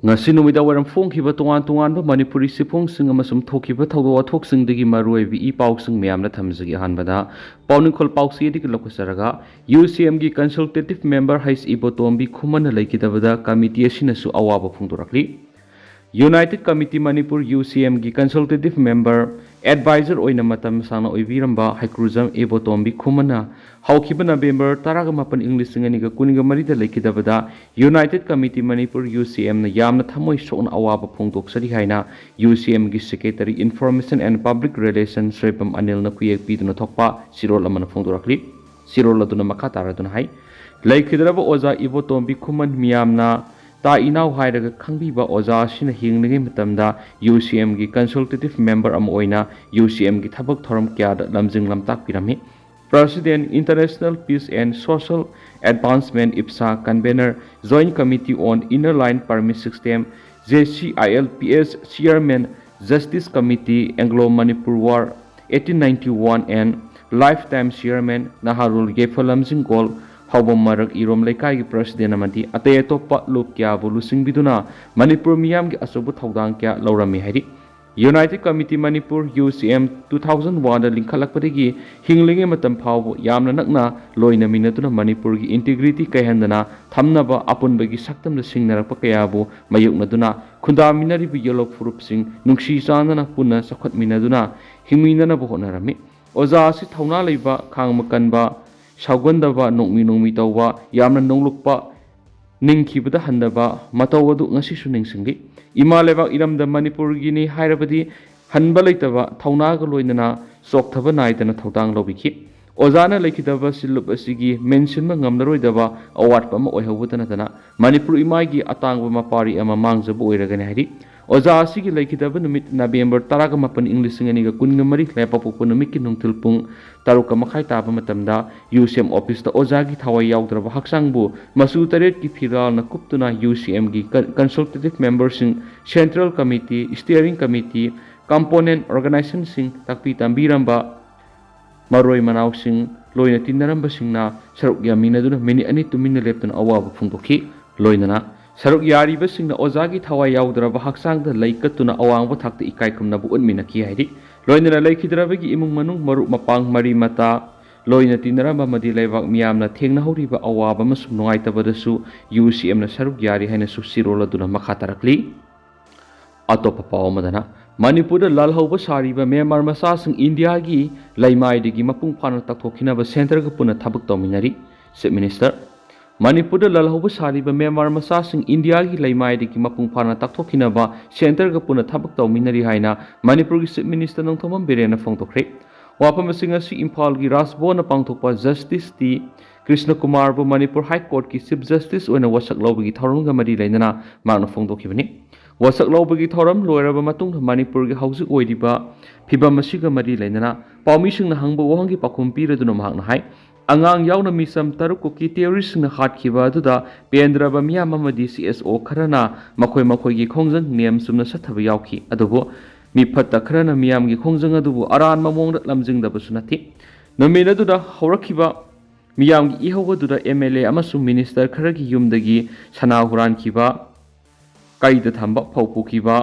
ngasi numida waram phongkhiba tongan tonganba manipuri siphongsing amasum thokhiba thawdo athokisingdagi maruibi I pausing miyamna thamjagi hanbada pawningkhol pausi dik lokasaraga UCM gi consultative member hais ibotombi khumana laikidabada committee asinasu awaba phungdorakli United Committee Manipur UCM gi consultative member advisor oina matam sana oibiramba haikruzam ebotombi khumana haukiba November 18 English ngani ga kuniga marida laikidabada United Committee Manipur UCM na yamna thamoi sokna awaba phongdoksari haina UCM gi secretary information and public relations Sripam Anil na kuyek piduna thokpa sirol amana phongdorakli sirol aduna makha taraduna hai laikidraba oza ebotombi khuman miyamna ta inau hairaga khangbiba oza sina hingngi matamda UCM gi consultative member am oina UCM gi thabak thoram kya da lamjing lamtak pirami President International Peace and Social Advancement IPSA convener Joint Committee on Inner Line Permit System JCILPS Chairman Justice Committee Anglo Manipur War 1891 and Lifetime Chairman Naharul Gefalamjing Gol Hawbam marak irom laikai gi president amati atay topa lok kya bulusing biduna Manipur miyam gi asobu thawdang kya laurami hairi United Committee Manipur UCM 2001 da linkhalakpadagi hinglinge matam phawbo yamna nakna loina minatuna Manipur gi integrity kaihandana thamnaba apunbagi saktam da singnarakpa kayabu mayuknaduna khunda minari bi yelok furup sing nungsi chandana punna sakhat minaduna hingminana bo honarami oza si thawna leiba khangmakanba Shawgandaba nongmi tawwa yamna nonglukpa ningkhibada handaba matawadu ngasi su ningsingi ima lebak iramda Manipur gini hairabadi hanba leitaba thawnaga loinana sokthaba naidana thawdang lobiki ozana lekhidaba silup asigi mentionma ngamnaroidaba award pama oihawudana dana Manipur imagi atangba mapari ama mangjabu oiragani hari oza asigi lekhidaba numit November 18 English ngani ga kunga mari lepapopo numit ki nungthilpung taruka makhai taba matamda UCM office ta oza gi thawai yaudraba haksangbu masu taret ki phiral na kuptuna UCM gi consultative members sing Central Committee Steering Committee component organization sing takpi tambiramba maroi manau sing loina tinaramba singna saruk yamina duna mini ani tumina leptuna awabu phungdokhi loinana saruk yariba singna ozagi thawai yaudraba haksangda laikatuna awangba thakta ikai khumnabu unmina ki hairi loinana laikhidrabagi imung manung maru mapang mari mata loina tinaramba madi leibak miyamna thengna horiba awaba masum nungaitabadasu UCM na saruk yari haina su sirola duna makha tarakli atopa pawamadana Manipur lalhauba sariba Myanmar masasing India gi laimaidagi mapung phana taktokhinaba center ga puna thabak tominari Chief Minister Manipur lalhauba sariba Myanmar masasing India gi laimaidagi mapung phana taktokhinaba center ga puna thabak tominari haina Manipur gi Chief Minister Nongthomam Birena phongtokre wapam singa si Imphal gi Rasbona pangthokpa Justice T Krishna Kumar bu Manipur High Court ki Chief Justice oina wasak lobagi thorunga mari lainana magna phongdokhibani wasak lobagi thoram loiraba matung Manipur gi hausi oidiba phibam asiga mari lainana paumi singna hangba wahangi pakhum piraduna mahakna hai angang yauna misam taruk Kuki terrorist na khatkhiba aduda pendraba miyam amadi CSO kharana makhoi gi khongjang niam sumna sathaba yauki adubo mi phatta kharana miyam gi khongjang adubu aran mamong lamjing daba sunati nomina duda haurakhiba miyam gi ihoga MLA amasung minister kharagi yumdagi sana huran khiba kaida thamba phaupukiba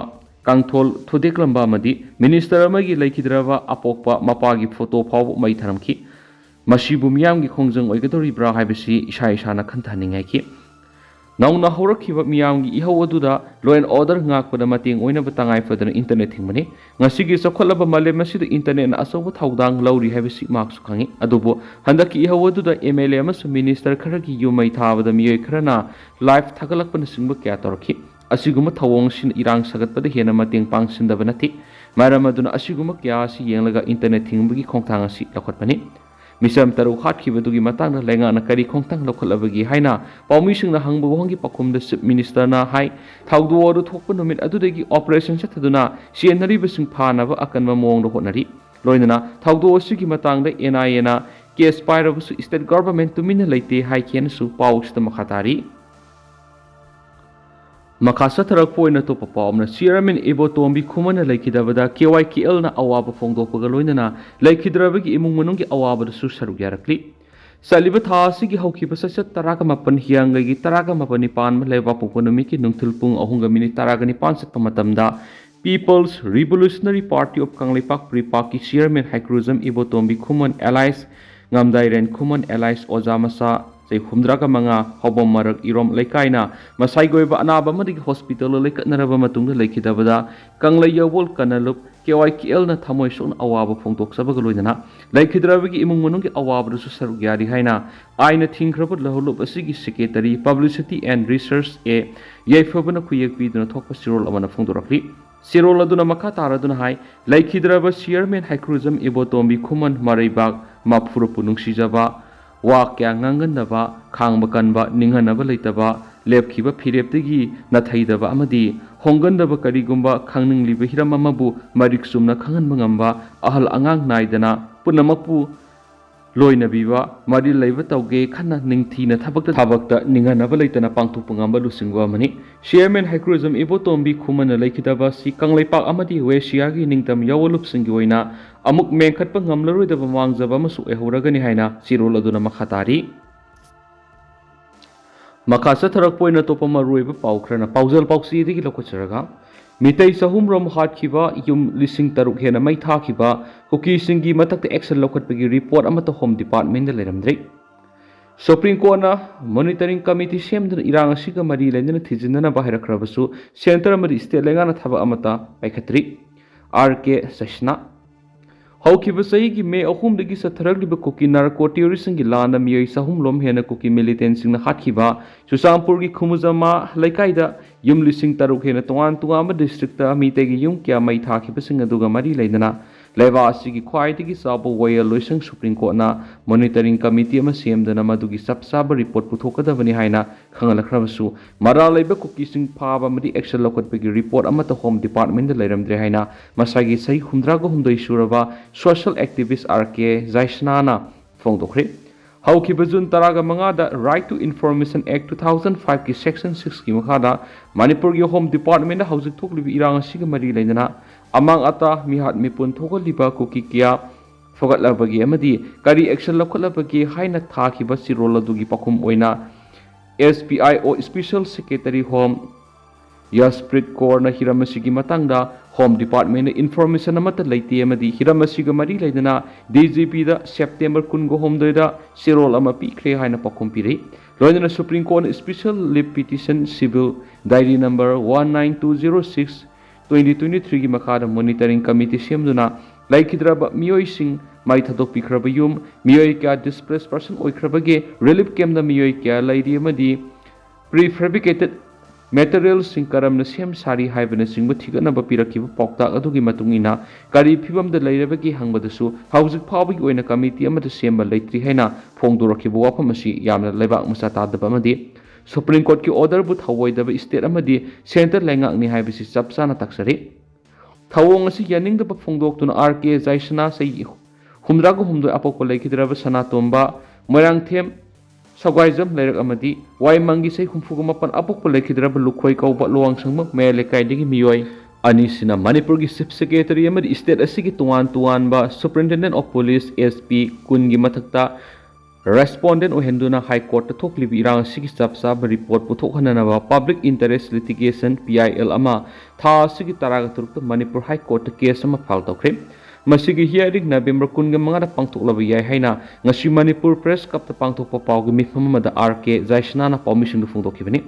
kangthol thudeklamba amadi minister amagi laikhidraba apokpa mapagi photo phau mai tharamki masibu miyam gi khongjang oigadori bra haibasi isa isana khanthaningai ki nauna horakhiba miyam gi iho aduda law and order ngakpada mating oina batangai fadana internet thingmani ngasigi sokholaba male masida internet na asobu thawdang lauri haibasi marks khangi adubo handaki iho aduda MLA amas minister kharagi yumai thabada miyoi kharana live thagalakpana singba kya torki asiguma thawong sin irang sagatpada hena mating pangsindaba nati maramaduna asiguma kya si yenglaga internet thingbugi khongthang asi lakhatpani misam taru khatkibadugi matangna lengana kari khongthang lakhalabagi haina paumisingna hangba wahangi pakhumda Chief Minister na hai thawdu oru thokpa numit adudagi operation sathaduna sienari basing phanaba akanba mongdo honari loinana thawdu osigi matangda NIA na case pairabusu state government tumina leite hai khensu pawsta makhatari Makasa Tarapoina to Papam, Chairman Ebo Tombi Kumana Lakidavada, KYKL na awaba Fongdo Pagaloina, Lakidrabagi Imungi awaba Susaru Yarakli. Saliba tha sigi haukiba sasat taraga mapan hiyangai taraga mapan nipan leba pupunumi ki nungthil pung ahunga minit taraga nipan sat pamatamda People's Revolutionary Party of Kanglipak Pripaki Chairman Haikruism Ibotombi Kuman Allies Ngamdairen Kuman Allies Ozamasa say humdraga manga hobom marak irom lekaina masai goiba anaba madi hospital lekatnaraba matungda lekidabada kanglai yawol kanalup KYKL na thamoi son awaba phongtok sabaga loinana laikhidrabagi imung manunggi awaba su saruk yari haina aina thingraba lahulup asigi secretary publicity and research a yaifabana kuyek piduna thokpa sirol amana phongdorakli sirol aduna makha taraduna hai laikhidraba chairman haikruism ibotombi khuman maraibak mapfurupu nungsijaba wa kya nganganaba khangba kanba ninghanaba leitaba lepkhiba phireptegi nathaidaba amadi honggandaba karigumba khangningliba hiram amabu marik sumna khanganba ngamba ahal angang naidana punamakpu loinabiba mari leiba tauge khana ningthina thabakta ninghanaba leitana pangthukpa ngamba lusingwa mani chairman haikruism ibotombi khumana leikidaba si kanglaipak amadi wesiagi ningtam yawolup singi oina amuk mengkhatpa ngamlaroidaba mangjaba masu ehoragani haina sirol aduna makhatari makasa tharak poina topa maruiba paukrana paujal pausi digi lokacharaga mitai sahum rom hatkiba yum lising taruk hena mai thakiba Kuki singi matakta action lokhatpagi report amata home department da leramdre Supreme Court na monitoring committee semduna irang asiga mari lendana thijindana bahirakrabasu center amadi state lengana thaba amata paikhatri RK Sashna Haukiba saigi me ahumdagi satharagliba Kuki narco terrorism gi lana miyai sahum lom hena Kuki militant singna hatkiba Susampur gi khumuzama laikaida yum lising taruk hena tuan district ta mitegi yum kya mai thakiba singa duga mari leidana leba asigi khwaidagi sabo waya loisang Supreme Court na monitoring committee ama semdana madugi sapsaba report puthokadabani haina khangalakhrabasu mara leiba Kuki sing phaba madi action lokotpagi report amata home department da leiramdre haina masagi sai 100 suraba social activist RK Zaishnana Fongdokre Haukiba Jun Taraga Mangada Right to Information Act 2005 ki Section 6 ki Makhada Manipur gi Home Department Housing Thoklibi Irang Siga Mari Lainana Amang Ata Mihat Mipun Thokaliba Kuki Kia Fogatlabagi Amadi Kari Action Lokalabagi Haina Thakiba Sirola Dugi Pakum Oina SPI or Special Secretary Home Yasprit Kaur na Hiramasigi Matangda Home Department information amata leite amadi Hiramasiga mari leidana DGP da September kungo home da sirol ama pikre haina pakum pire loidana Supreme Court Special Leave Petition Civil Diary number 19206 2023 gi makada monitoring committee semduna laikhidraba miyoi sing mai thadok pikraba yum miyoi ka displaced person oikrabage relief camp da miyoi kya laidi amadi prefabricated materials sing karamna sem sari haibana singba thigana ba pirakiba paukta adugi matungina kari phibam da leirabagi hangbadasu haujik phawbi oina committee amada semba leitri haina phongdorakiba wafam asi yamna lebak musa tadaba amadi Supreme Court ki order bu thawoidaba state amadi center lengakni haibisi chapsana taksari thawong asi yaningdaba phongdoktuna RK Zaisana sei humdrago humdoi apoko leikidraba sanatomba moirangthem Sagaizam Lerak Amadi, why Mangi say Humfugumapan Apocolekidra Lukway Kauba Luang Sangma, Melekai Digi Mioi, Anisina Manipurgi Sip Secretary Amadi State Asigi Tuan ba Superintendent of Police SP Kungi Matakta, Respondent Ohenduna High Court Tokli Irang Sigi Sapsab report Putokanava Public Interest Litigation PIL Ama, Ta Sigi Taragatur Manipur High Court case Ama Faltokrim. Masigi hearing November kunga mga pangtuklaba yay haina ngasi Manipur Press Cup ta pangtukpa pawgi mifamamada RK Zaishnana permission fungdokibani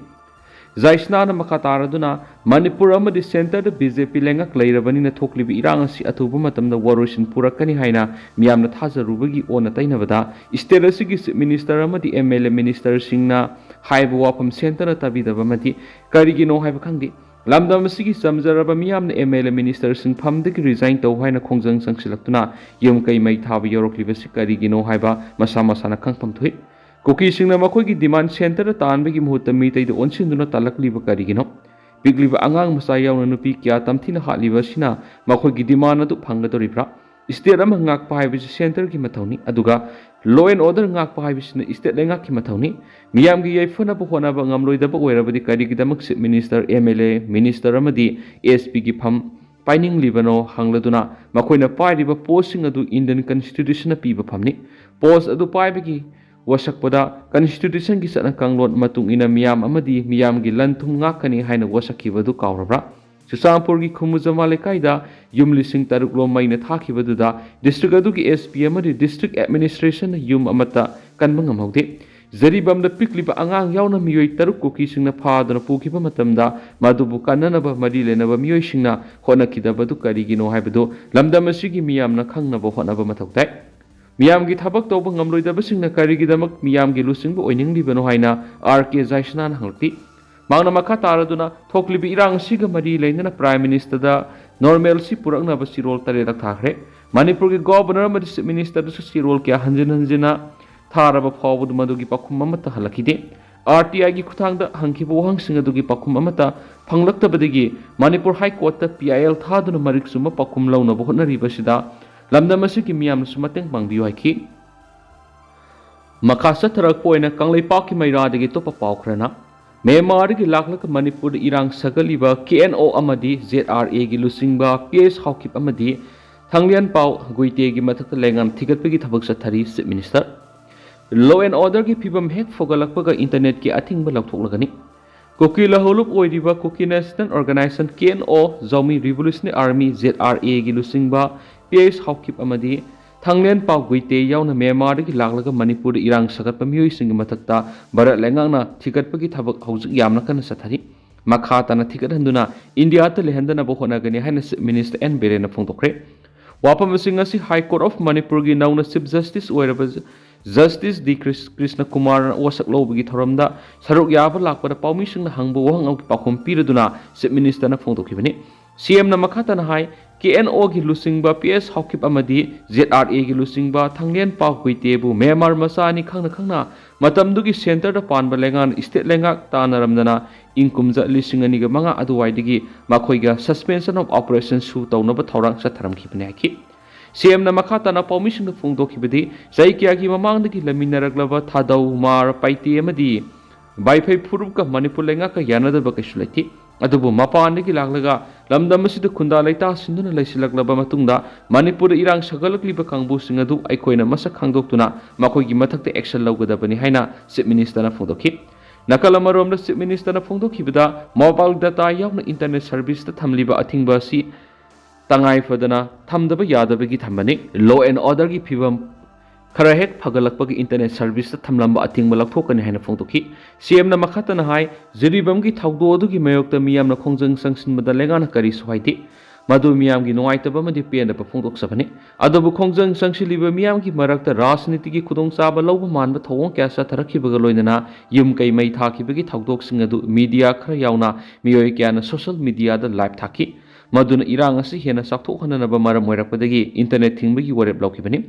Zaishnana makatara duna Manipur amadi center da BJP lengak leirabani na thoklibi irang si atuba matamda warushin purakani haina miyamna thazarubagi ona tainabada state asigi minister amadi MLA minister singna haiba wafam center na tabidaba mati karigino haiba khangdi Lamdam Sigi Samzaraba Miam MLA Minister Sing Pam the resign to Hina Kongjang Sangsilaktuna, Yum Kai Mai Tabi Yorokli Vesikari Gino Haiba, Masama Sana Kangpam to it. Kuki Sing Namakogi demand center Tan Bigi Muta Mita the Onshinduna Talak Liva Karigino. Big Liva Angang Masaya Nupi Kia Tamtina Hat Liva Sina, Makogi demand to Pangatoripra. Istiram Ngak Pai Center Kimatoni, Aduga, Law and Order Ngak Pai State Lengak Kimatoni, Miam Gi Funa Pohona Bangamloy the wherever the Karikidamuk Minister MLA, Minister Ramadi, ASP Gipam, Pining Libano, Hangladuna, Makoina Pai River posting adu Indian Constitution of Piba Pamni, Pos adu Pai Bigi, wasakpada constitution gi sana kanglot matung ina miyam amadi miyam gi lan thum ngakani haina wasakibadu kaurabra Susampur gi khumujama lekaida yum lising taruk lo maina thakibadu da district adu gi SP amadi district administration yum amata kanbang amaude Zaribam da pikliba angang yauna miyoi taruk Kuki singna phadana pukiba matamda madubu kananaba mari lenaba miyoi singna hona kidabadu karigino haibadu lamdam asigi miyamna khangnaba honaba mathautai miyamgi thabak tawba ngamloidaba singna karigidamak miyamgi lusingba oininglibano haina RK Jaisnan hanglti mangna makha taraduna thoklibi irang siga mari leinana prime minister da normal si puraknaba sirol tare rak thakre manipur gi governor mari minister da sirol kya hanjina Tharaba forward Madugi Pakumamata Halakide, RTI Kutanga Hankibo Hangsing Adugi Pakumamata, Panglakta Badigi, Manipur High Court PIL Thadun Mariksuma Pakum Lona Bohona Ribasida, Lamda Masiki Miam Sumateng Bangbiwaki Makasa Tarakpoina Kanglay Paki Mayradi Topa Paukrana, Memarigi Laklak Manipur Irang Sagaliba, KNO Amadi, ZRA Gilusingba, PS Hawkip Amadi, Tanglian Pau, Guitegi Matak Lengan, Tigatpigi Tabak Satari, Minister. Law and order ki pibam hek fogalakpaga internet ki ating ba lakthoklagani Kuki laholup oidiba Kuki National Organization KNO Zomi Revolutionary Army ZRA gi lusingba PS Hawkip amadi Thanglen Pau Guite yauna Myanmar ki laglaga Manipur irang sagatpa miyoi singi matakta barat lengangna thigatpagi thabak hawjik yamna kana sathari makhatana thigathanduna India ta lehandana bo honagani haina Minister N Berena phongtokre wapam singasi High Court of Manipur gi nauna Chief Justice oiraba Justice D. Krishna Kumar wasak lobigi thoramda saruk yaba lakpada paumi singna hangbo wahang au pakhom piraduna Chief Minister na phongtokibani CM na makata na hai KNO gi lusingba PS Hawkip amadi ZRA gi lusingba Thanglen Pau Huitebu Myanmar masani khangna matamdugi center da panba lengan state lengak tanaramdana inkumja lisingani ga manga aduwaidigi makhoiga suspension of operations su tawnaba thorang satharam khibani haki CM na makata na permission na phongdokibadi Zaikia gi mamangdagi laminaraglaba thadau mar paiti amadi baifai phurubka Manipur lenga ka yanadaba kaishulati adubu mapandagi laglaga lamdam asida khunda laita sinduna laisilaglaba matungda Manipur irang sagalakliba kangbu singadu aikoina masak khangdoktuna makhoigi mathakta action lawgadabani haina Chief Minister na phongdokhi nakalamaromda Chief Minister na phongdokhibada mobile data yawna internet service ta thamliba athingba si Tangai Fadana, Tamdaba Yadabagi Tambani, Law and Order gi Pibam Karahek Pagalakpagi Internet Service Tamlamba Ating Malakpokan Hana Fontoki, CM na Makata na hai, Ziribam gi Taudo gi Mayokta Miam na Kongjang Sanction Madalengana Kari Swahiti, Madu Miam gi Noaitaba Madipi and the Pafondok Sapani, Adabu Kongjang Sanction Miam gi Marakta Rasnitigi Kudong Saba Loba Man, but Hong Kasa Taraki Bagaloina, Yum Kai May Taki Bagi Taudok Singadu, Media Krayauna, Mioikiana, social media, the live taki. Maduna irang asi hena sakthokhanaba maram oirakpadagi internet thingbagi warep laukibani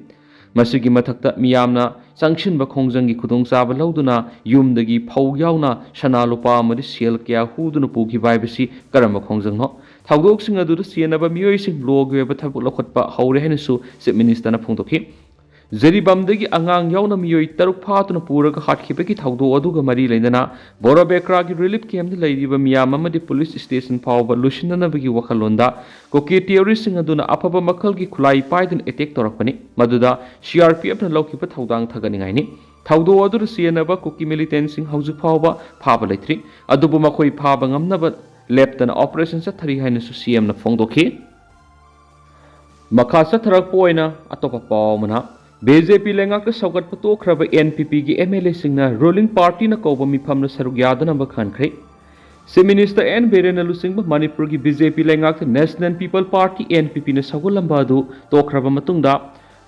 masigi mathakta miyamna sanctionba khongjanggi khudongchaba lauduna yumdagi phau yauna sana lupa amadi sel kya huduna puki baibasi karamba khongjangno thawdoksing adu sienaba miyoising logweba thabuk lokhatpa haure henasu Chief Minister na phongtokhi Zaribamdagi angang yauna miyoi taruk phatuna puraga hatkibagi thawdo aduga mari leindana Bora Bekragi relief camp da leidiba miyam amadi police station phawba lushinanabagi wakhalonda Kuki terrorist sing aduna apaba makhalgi khulai paidun attack torakpani maduda CRPF na laukiba thawdang thaganingaini thawdo adu sienaba Kuki militant sing hauju phawba phaba leitri adubu makhoi phaba ngamnaba leptana operation sa thari hainasu CM na phongdokhi makasa tharakpoina atopa pawmana BJP lengak saugat pato kraba NPP gi MLA singna ruling party na koba mifamna saruk yadana ba khankhre Chief Minister N Berena lusingba Manipur gi BJP lengak National People Party NPP na sagulamba du to kraba matungda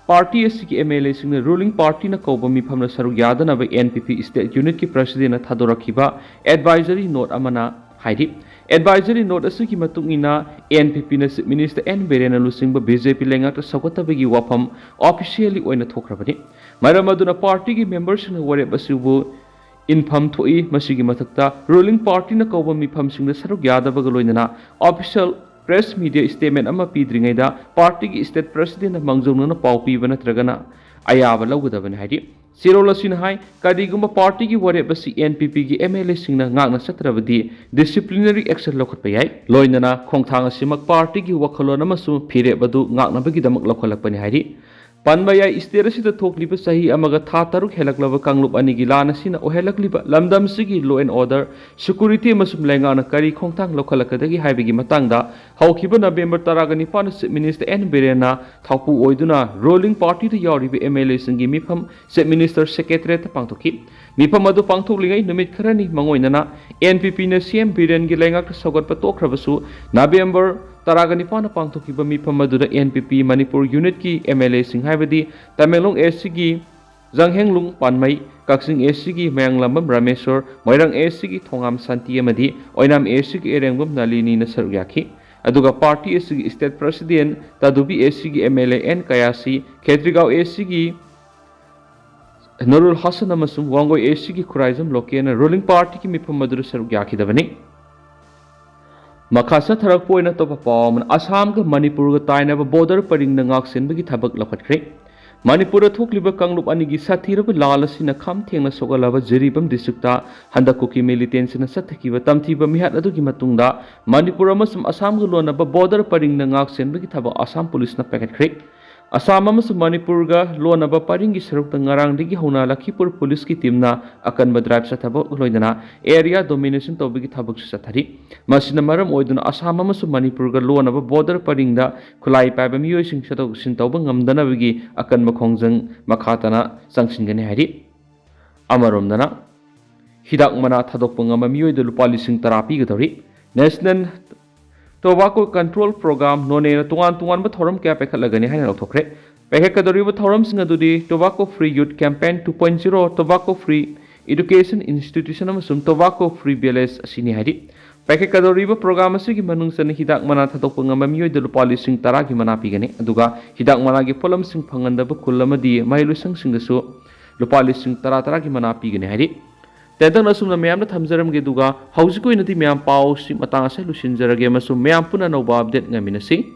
party asigi MLA singna ruling party na koba mifamna saruk yadana ba NPP state unit ki president na thadorakhiba advisory note amana haidi Advisory note asiki matungina NPP na Chief Minister N Berena lusingba BJP lengak saugatabagi wafam officially oina thokrabani maramaduna party gi members na ware basubu infam thoi masigi mathakta ruling party na koba mifam singna saruk yadabaga loinana official press media statement ama pidringaida party gi state president na mangjongna na pau piba natragana ayaba lawgadabani haidi Sirolasina hai kadiguma party gi ware basi NPP gi MLA singna ngakna satrabadi disciplinary action lokhatpayai loinana khongthang asimak party gi wakhalon amasu phire badu ngakna bagi damak lokhalakpani hairi Panbaya istere sida thokliba sahi amaga tha taruk helaklaba kanglub anigi lana sina ohelakliba lamdam sigi law and order security masum lenga na kari khongthang lokhalakadagi haibigi matangda hawkiba November 19 Chief Minister N Birena thaupu oiduna ruling party da yawribi MLA singi mifam Chief Minister Secretariat pangthoki mifam adu pangthoklingai numit kharani mangoinana NPP na CM Biren gi lenga ka sogot patokrabasu November Taragani pangthokiba mifam aduda NPP Manipur unit ki MLA sing haibadi Tamelong SC gi Zanghenglung Panmai Kaksing SC gi Mayanglambam Rameswar Moirang SC gi Thongam Santi amadi Oinam SC gi Erengbam Nalini na sarugyaki aduga party SC gi state president Tadubi SC gi MLA N Kayasi Khetrigao SC gi Nurul Hasan amasum Wangoi SC gi Khuraizam Lokena ruling party ki mifam aduda sarugyaki dabani Makasa tharak poina to papam Assam ga Manipur ga taina ba border paring na ngak sen bagi thabak lakhatkre Manipur thokliba kanglup anigi sathiraba lalasi na kham thengna sogalaba jeribam districta handa Kuki militant na sathiba tamthiba mihat adugi matungda Manipur amasum Assam ga lona ba border paring na ngak sen bagi thabak Assam police na paketkre Assam amasum Manipur ga lona ba paring gi saruk ta ngarang digi hona Lakhipur police ki team na akan ba drive sa thabak loidana area domination to bigi thabak sa thari masina maram oiduna Assam amasum Manipur ga lona ba border paring da khulai paiba miyoi sing sa to sin tawba ngamdana bigi akan ma khongjang makhatana sangsingani hari amarom dana hidak mana thadok pangama miyoi de lupa lising therapy ga thori national Tobacco Control Program none tungan ba thoram kya pekhalagani haina lokthokre pekhakadori ba thoram singa dudi Tobacco Free Youth Campaign 2.0 Tobacco Free Education Institution amasum Tobacco Free BLS asini hari pekhakadori ba program asigi manung san hidak mana thadok pangama miyoi de lupa lising tara gi mana pigani aduga hidak mana gi polam sing phanganda ba kulamadi mailusang singasu lupa lising tara gi mana pigani hari Tedang nasum na mayam na thamjaram ge duga hausiko inati mayam pau si matang asa lusinjarage masum mayam puna no update ngaminasi